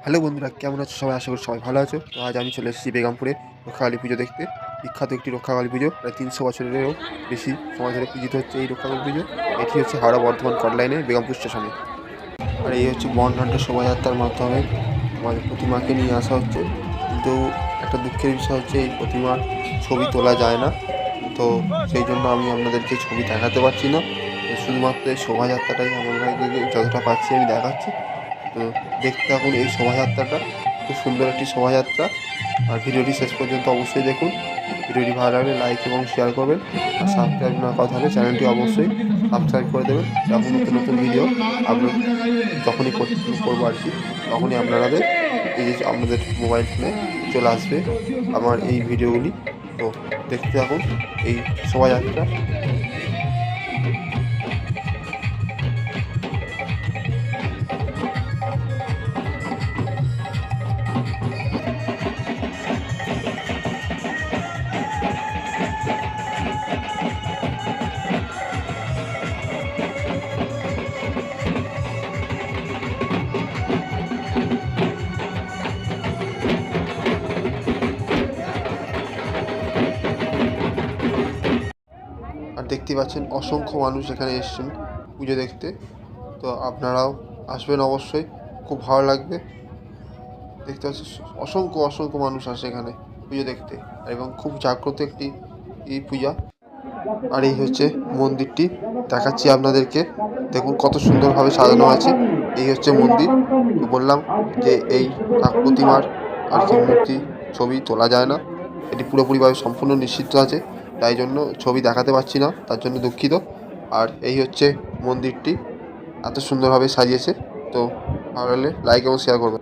Hello বন্ধুরা, কেমন আছো সবাই? আশা করি সবাই ভালো আছো। তো আজ আমি চলে এসেছি বেগমপুরে রক্ষাকালী পুজো দেখতে। বিখ্যাত একটি রক্ষাকালী পুজো, প্রায় 300 বছরেরও বেশি সময় ধরে পূজিত হচ্ছে এই রক্ষাকালী পুজো। এটি হচ্ছে হাওড়া বর্ধমান কট লাইনে বেগমপুর স্টেশনে। আর এই হচ্ছে বর্ণাঢ্য শোভাযাত্রার মাধ্যমে আমাদের প্রতিমাকে নিয়ে আসা হচ্ছে। কিন্তু একটা দুঃখের বিষয় হচ্ছে এই প্রতিমার ছবি তোলা যায় না। তো সেই জন্য আমি আপনাদেরকে ছবি দেখাতে পারছি না। তো শুধুমাত্র এই শোভাযাত্রাটাই আপনাদেরকে যতটা পারছি আমি দেখাচ্ছি। তো দেখতে থাকুন এই শোভাযাত্রাটা, খুব সুন্দর একটি শোভাযাত্রা। আর ভিডিওটি শেষ পর্যন্ত অবশ্যই দেখুন। ভিডিওটি ভালো লাগলে লাইক এবং শেয়ার করবেন। আর সাবস্ক্রাইব না করা থাকলে চ্যানেলটি অবশ্যই সাবস্ক্রাইব করে দেবেন। যখন নতুন নতুন ভিডিও আপলোড যখনই করতে শুরু করবো আর কি, তখনই আপনাদের এই যে আমাদের মোবাইল ফোনে চলে আসবে আমার এই ভিডিওগুলি। তো দেখতে থাকুন এই শোভাযাত্রা। আর দেখতে পাচ্ছেন অসংখ্য মানুষ এখানে এসেছেন পুজো দেখতে। তো আপনারাও আসবেন অবশ্যই, খুব ভালো লাগবে। দেখতে পাচ্ছি অসংখ্য অসংখ্য মানুষ আসে এখানে পুজো দেখতে, এবং খুব জাগ্রত একটি এই পূজা। আর এই হচ্ছে মন্দিরটি, দেখাচ্ছি আপনাদেরকে। দেখুন কত সুন্দরভাবে সাজানো আছে। এই হচ্ছে মন্দির। তো বললাম যে এই প্রতিমার আর কি মূর্তি ছবি তোলা যায় না, এটি পুরোপুরিভাবে সম্পূর্ণ নিষিদ্ধ আছে। তাই জন্য ছবি দেখাতে পারছি না, তার জন্য দুঃখিত। আর এই হচ্ছে মন্দিরটি, এত সুন্দরভাবে সাজিয়েছে। তো ভালো লাগলে লাইক এবং শেয়ার করবেন।